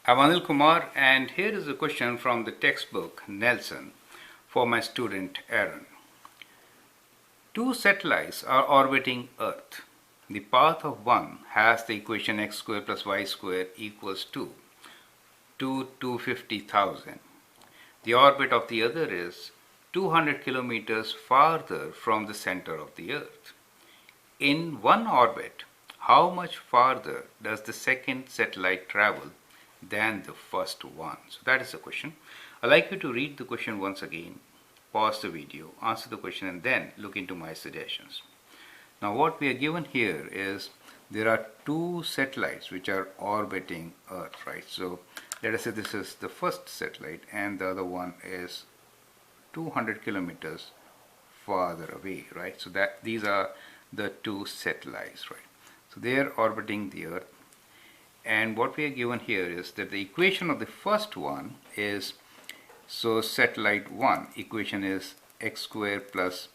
I'm Anil Kumar, and here is a question from the textbook Nelson for my student Aaron. Two satellites are orbiting Earth. The path of one has the equation x squared plus y squared equals 250,000. The orbit of the other is 200 kilometers farther from the center of the Earth. In one orbit, how much farther does the second satellite travel than the first one? So that is the question. I'd like you to read the question once again, pause the video, answer the question, and then look into my suggestions. Now what we are given here is there are two satellites which are orbiting Earth, right? So let us say this is the first satellite and the other one is 200 kilometers farther away, right? So that these are the two satellites, right? So they are orbiting the Earth. And what we are given here is that the equation of the first one is, so satellite 1 equation is x squared plus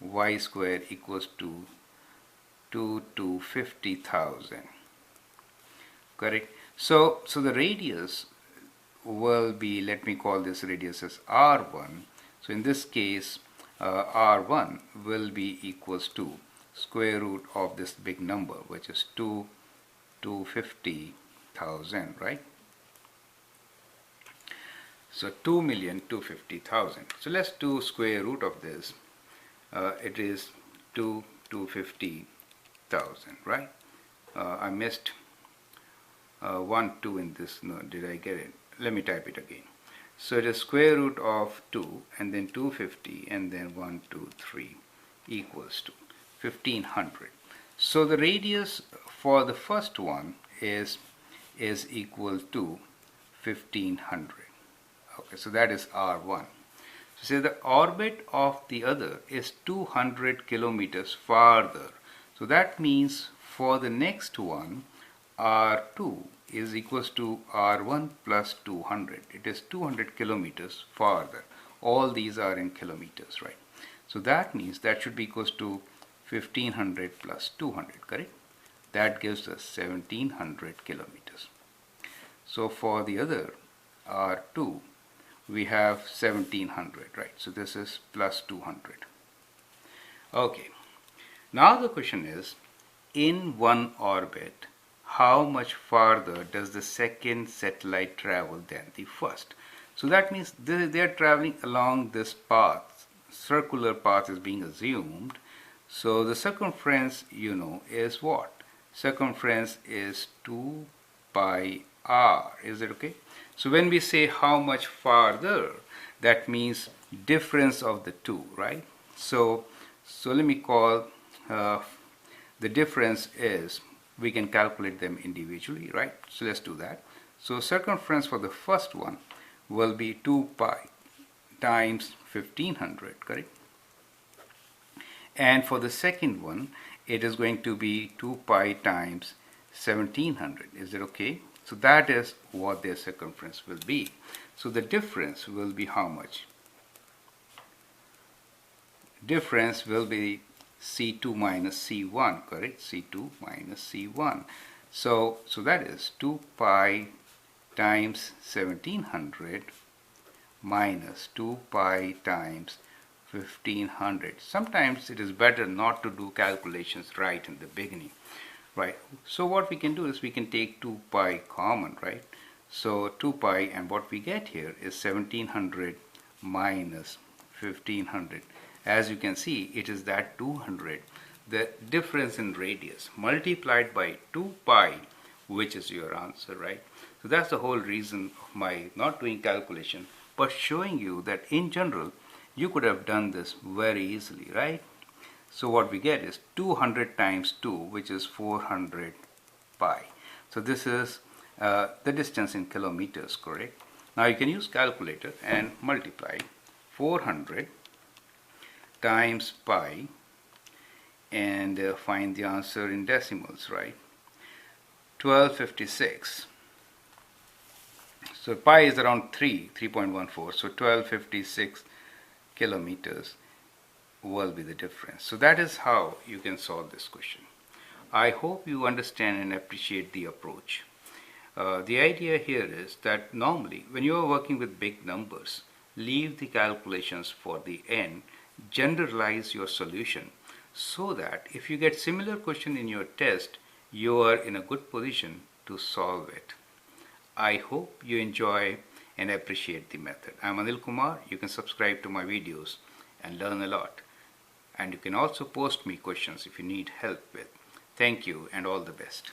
y squared equals to 250,000. Correct? So the radius will be, let me call this radius as r1. So in this case, r1 will be equals to square root of this big number, which is 250,000, right? So 2,250,000. So let's do square root of this. It is 250,000, right? I missed 1 2 in this. No, did I get it? Let me type it again. So it is square root of 2 and then 250 and then 1 2 3 equals to 1500. So the radius for the first one is equal to 1500. Okay, so that is R1. So say the orbit of the other is 200 kilometers farther. So that means for the next one, R2 is equals to R1 plus 200. It is 200 kilometers farther. All these are in kilometers, right? So that means that should be equals to 1500 plus 200, correct? That gives us 1700 kilometers. So for the other R2, we have 1700, right? So this is plus 200. Okay. Now the question is, in one orbit, how much farther does the second satellite travel than the first? So that means they are traveling along this path. Circular path is being assumed. So the circumference, is what? Circumference is 2 pi r. Is it okay? So when we say how much farther, that means difference of the two, right? So let me call the difference is, we can calculate them individually, right? So let's do that. So circumference for the first one will be 2 pi times 1500, correct? And for the second one, it is going to be 2 pi times 1700. Is it okay? So that is what their circumference will be. So the difference will be how much? Difference will be C2 minus C1, correct? C2 minus C1. So that is 2 pi times 1700 minus 2 pi times 1500. Sometimes it is better not to do calculations right in the beginning, right? So what we can do is we can take 2 pi common, right? So 2 pi, and what we get here is 1700 minus 1500. As you can see, it is that 200, the difference in radius, multiplied by 2 pi, which is your answer, right? So that's the whole reason of my not doing calculation, but showing you that in general, you could have done this very easily, right? So what we get is 200 times 2, which is 400 pi. So this is the distance in kilometers, correct? Now you can use calculator and multiply 400 times pi and find the answer in decimals, right? 1256. So pi is around 3.14. So 1256 kilometers will be the difference. So that is how you can solve this question. I hope you understand and appreciate the approach. The idea here is that normally when you are working with big numbers, leave the calculations for the end, generalize your solution so that if you get similar question in your test, you are in a good position to solve it. I hope you enjoy and appreciate the method. I'm Anil Kumar. You can subscribe to my videos and learn a lot. And you can also post me questions if you need help with. Thank you and all the best.